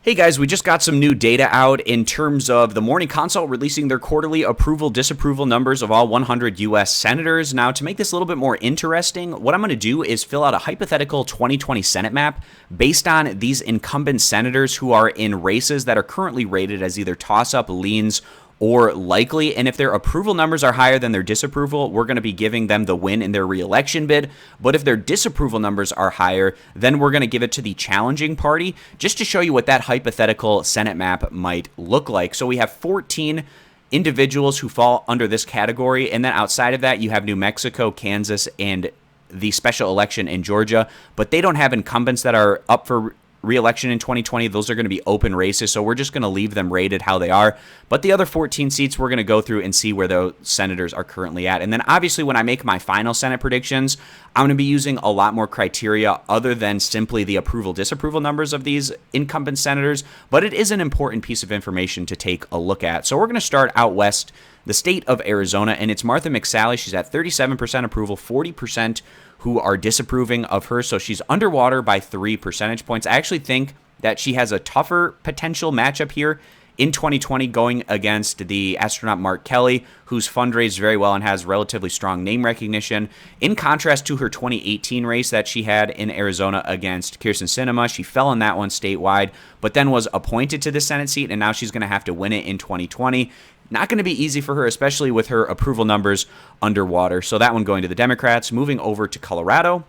Hey guys, we just got some new data out in terms of the Morning Consult releasing their quarterly approval-disapproval numbers of all 100 U.S. senators. Now, to make this a little bit more interesting, what I'm going to do is fill out a hypothetical 2020 Senate map based on these incumbent senators who are in races that are currently rated as either toss-up, leans, or likely, and if their approval numbers are higher than their disapproval, we're going to be giving them the win in their re-election bid. But if their disapproval numbers are higher, then we're going to give it to the challenging party, just to show you what that hypothetical Senate map might look like. So we have 14 individuals who fall under this category, and then outside of that, you have New Mexico, Kansas, and the special election in Georgia, but they don't have incumbents that are up for re-election in 2020. Those are going to be open races, so we're just going to leave them rated how they are. But the other 14 seats, we're going to go through and see where those senators are currently at. And then obviously when I make my final Senate predictions, I'm going to be using a lot more criteria other than simply the approval-disapproval numbers of these incumbent senators, but it is an important piece of information to take a look at. So we're going to start out west, the state of Arizona, and it's Martha Mcsalley. She's at 37% approval, 40% who are disapproving of her, so she's underwater by 3 percentage points. I actually think that she has a tougher potential matchup here in 2020 going against the astronaut Mark Kelly, who's fundraised very well and has relatively strong name recognition. In contrast to her 2018 race that she had in Arizona against Kyrsten Sinema, she fell in that one statewide, but then was appointed to the Senate seat, and now she's going to have to win it in 2020. Not going to be easy for her, especially with her approval numbers underwater. So that one going to the Democrats. Moving over to Colorado,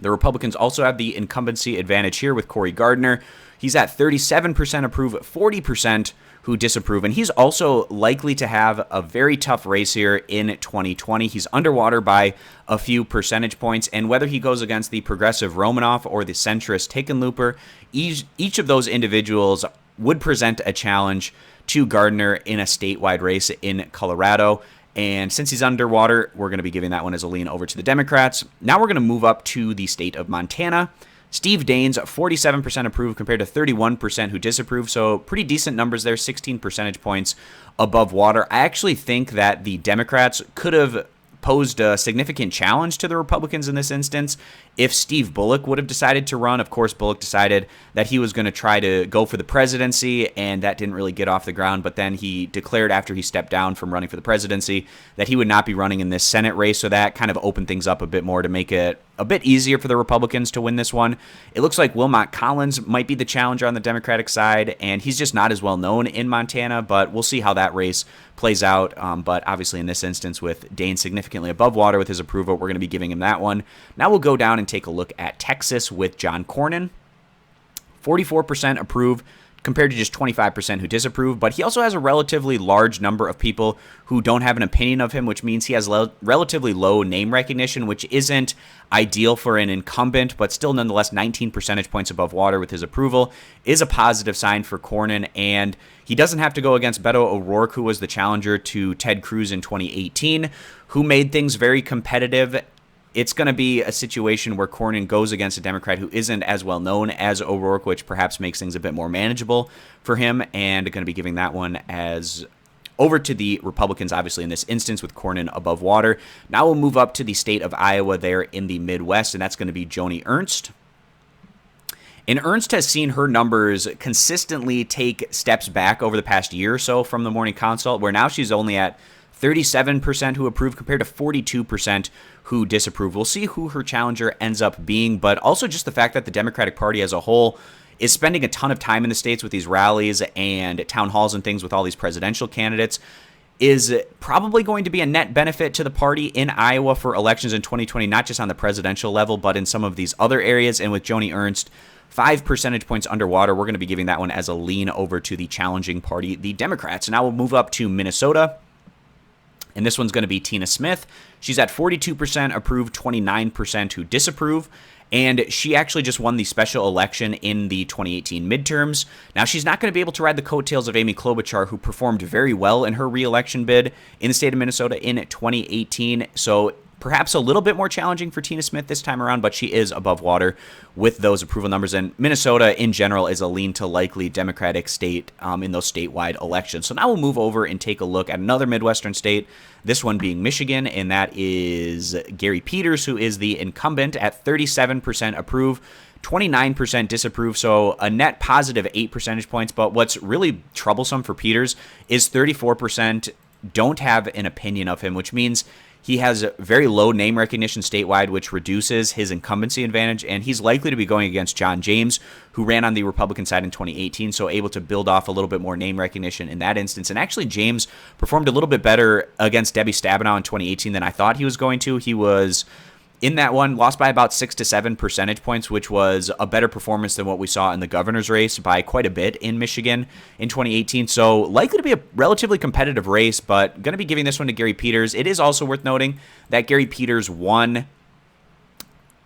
the Republicans also have the incumbency advantage here with Cory Gardner. He's at 37% approve, 40% who disapprove, and he's also likely to have a very tough race here in 2020. He's underwater by a few percentage points, and whether he goes against the progressive Romanoff or the centrist Hickenlooper, each of those individuals would present a challenge to Gardner in a statewide race in Colorado. And since he's underwater, we're going to be giving that one as a lean over to the Democrats. Now we're going to move up to the state of Montana. Steve Daines, 47% approve compared to 31% who disapprove. So pretty decent numbers there, 16 percentage points above water. I actually think that the Democrats could have posed a significant challenge to the Republicans in this instance if Steve Bullock would have decided to run. Of course, Bullock decided that he was going to try to go for the presidency, and that didn't really get off the ground. But then he declared after he stepped down from running for the presidency that he would not be running in this Senate race. So that kind of opened things up a bit more to make it a bit easier for the Republicans to win this one. It looks like Wilmot Collins might be the challenger on the Democratic side, and he's just not as well known in Montana, but we'll see how that race plays out. But obviously in this instance, with Daines significantly above water with his approval, we're going to be giving him that one. Now we'll go down and take a look at Texas with John Cornyn. 44% approve compared to just 25% who disapprove, but he also has a relatively large number of people who don't have an opinion of him, which means he has relatively low name recognition, which isn't ideal for an incumbent, but still nonetheless 19 percentage points above water with his approval is a positive sign for Cornyn, and he doesn't have to go against Beto O'Rourke, who was the challenger to Ted Cruz in 2018, who made things very competitive. It's going to be a situation where Cornyn goes against a Democrat who isn't as well known as O'Rourke, which perhaps makes things a bit more manageable for him, and going to be giving that one as over to the Republicans, obviously, in this instance with Cornyn above water. Now we'll move up to the state of Iowa there in the Midwest, and that's going to be Joni Ernst. And Ernst has seen her numbers consistently take steps back over the past year or so from the Morning Consult, where now she's only at 37% who approve compared to 42% who disapprove. We'll see who her challenger ends up being, but also just the fact that the Democratic Party as a whole is spending a ton of time in the states with these rallies and town halls and things with all these presidential candidates is probably going to be a net benefit to the party in Iowa for elections in 2020, not just on the presidential level, but in some of these other areas. And with Joni Ernst, 5 percentage points underwater, we're going to be giving that one as a lean over to the challenging party, the Democrats. Now we'll move up to Minnesota. And this one's going to be Tina Smith. She's at 42% approve, 29% who disapprove. And she actually just won the special election in the 2018 midterms. Now, she's not going to be able to ride the coattails of Amy Klobuchar, who performed very well in her re-election bid in the state of Minnesota in 2018. So perhaps a little bit more challenging for Tina Smith this time around, but she is above water with those approval numbers. And Minnesota in general is a lean to likely Democratic state in those statewide elections. So now we'll move over and take a look at another Midwestern state, this one being Michigan, and that is Gary Peters, who is the incumbent at 37% approve, 29% disapprove, so a net positive 8 percentage points. But what's really troublesome for Peters is 34% don't have an opinion of him, which means he has very low name recognition statewide, which reduces his incumbency advantage, and he's likely to be going against John James, who ran on the Republican side in 2018, so able to build off a little bit more name recognition in that instance. And actually, James performed a little bit better against Debbie Stabenow in 2018 than I thought he was going to. He was in that one, lost by about 6 to 7 percentage points, which was a better performance than what we saw in the governor's race by quite a bit in Michigan in 2018. So likely to be a relatively competitive race, but going to be giving this one to Gary Peters. It is also worth noting that Gary Peters won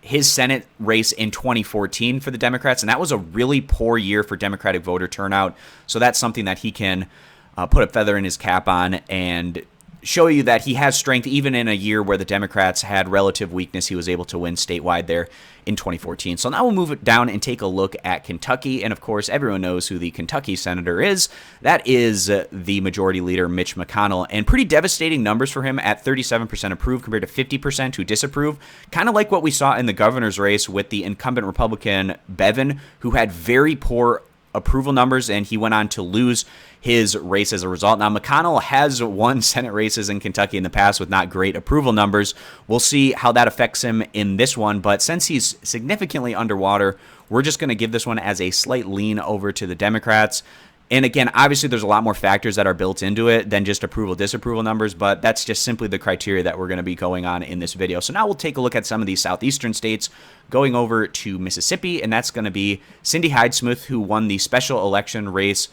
his Senate race in 2014 for the Democrats, and that was a really poor year for Democratic voter turnout. So that's something that he can put a feather in his cap on and show you that he has strength even in a year where the Democrats had relative weakness. He was able to win statewide there in 2014. So now we'll move it down and take a look at Kentucky. And of course, everyone knows who the Kentucky senator is. That is the majority leader, Mitch MCConnell. And pretty devastating numbers for him at 37% approve compared to 50% who disapprove. Kind of like what we saw in the governor's race with the incumbent Republican Bevin, who had very poor approval numbers, and he went on to lose his race as a result. Now, McConnell has won Senate races in Kentucky in the past with not great approval numbers. We'll see how that affects him in this one, but since he's significantly underwater, we're just going to give this one as a slight lean over to the Democrats. And again, obviously there's a lot more factors that are built into it than just approval, disapproval numbers, but that's just simply the criteria that we're going to be going on in this video. So now we'll take a look at some of these southeastern states, going over to Mississippi, and that's going to be Cindy Hyde-Smith, who won the special election race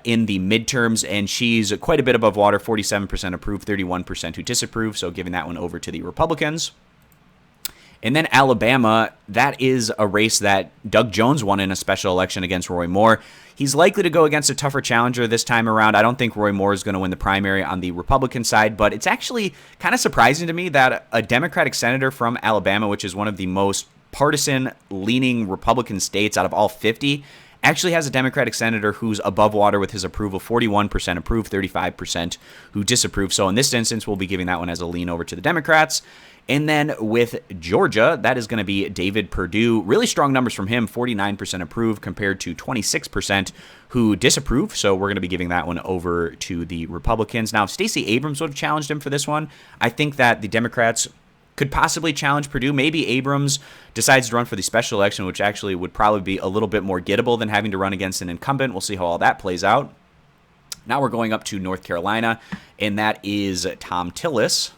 in the midterms, and she's quite a bit above water, 47% approve, 31% who disapprove, so giving that one over to the Republicans. And then Alabama, that is a race that Doug Jones won in a special election against Roy Moore. He's likely to go against a tougher challenger this time around. I don't think Roy Moore is going to win the primary on the Republican side, but it's actually kind of surprising to me that a Democratic senator from Alabama, which is one of the most partisan-leaning Republican states out of all 50, actually has a Democratic senator who's above water with his approval, 41% approve, 35% who disapprove. So in this instance, we'll be giving that one as a lean over to the Democrats. And then with Georgia, that is going to be David Perdue. Really strong numbers from him, 49% approve compared to 26% who disapprove. So we're going to be giving that one over to the Republicans. Now, if Stacey Abrams would have challenged him for this one, I think that the Democrats could possibly challenge Perdue. Maybe Abrams decides to run for the special election, which actually would probably be a little bit more gettable than having to run against an incumbent. We'll see how all that plays out. Now we're going up to North Carolina, and that is Tom Tillis.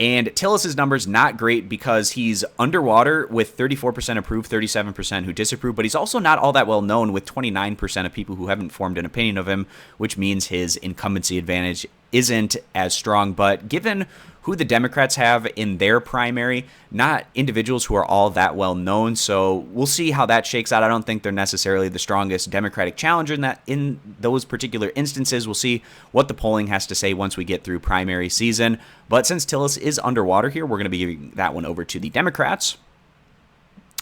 And Tillis's numbers not great because he's underwater with 34% approve, 37% who disapprove, but he's also not all that well known with 29% of people who haven't formed an opinion of him, which means his incumbency advantage isn't as strong. But given who the Democrats have in their primary, not individuals who are all that well known. So we'll see how that shakes out. I don't think they're necessarily the strongest Democratic challenger in those particular instances. We'll see what the polling has to say once we get through primary season. But since Tillis is underwater here, we're going to be giving that one over to the Democrats.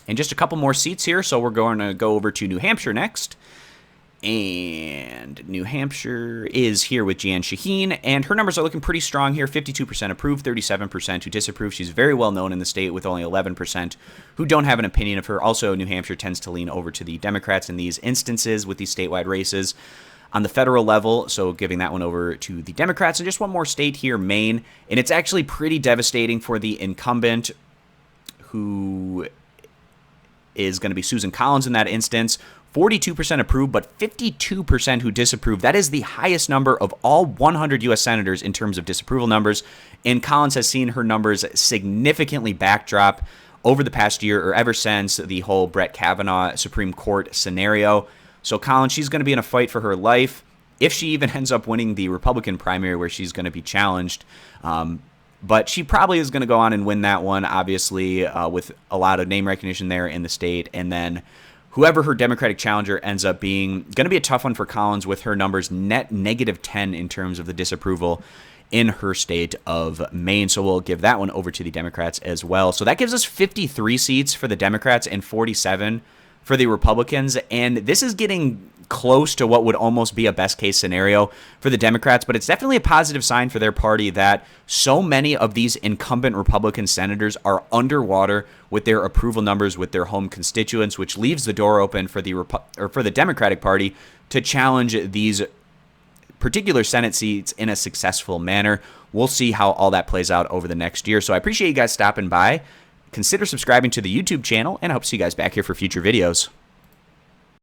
And just a couple more seats here. So we're going to go over to New Hampshire next. And New Hampshire is here with Jan Shaheen, and her numbers are looking pretty strong here. 52% approve, 37% who disapprove. She's very well known in the state with only 11% who don't have an opinion of her. Also, New Hampshire tends to lean over to the Democrats in these instances with these statewide races on the federal level, so giving that one over to the Democrats. And just one more state here, Maine, and it's actually pretty devastating for the incumbent, who is going to be Susan Collins in that instance. 42% approve, but 52% who disapprove. That is the highest number of all 100 U.S. senators in terms of disapproval numbers. And Collins has seen her numbers significantly backdrop over the past year, or ever since the whole Brett Kavanaugh Supreme Court scenario. So Collins, she's going to be in a fight for her life if she even ends up winning the Republican primary where she's going to be challenged. But she probably is going to go on and win that one, obviously, with a lot of name recognition there in the state. And then whoever her Democratic challenger ends up being, going to be a tough one for Collins with her numbers net -10 in terms of the disapproval in her state of Maine. So we'll give that one over to the Democrats as well. So that gives us 53 seats for the Democrats and 47 for the Republicans, and this is getting close to what would almost be a best case scenario for the Democrats, but it's definitely a positive sign for their party that so many of these incumbent Republican senators are underwater with their approval numbers with their home constituents, which leaves the door open for the Democratic Party to challenge these particular Senate seats in a successful manner. We'll see how all that plays out over the next year. So I appreciate you guys stopping by. Consider subscribing to the YouTube channel, and I hope to see you guys back here for future videos.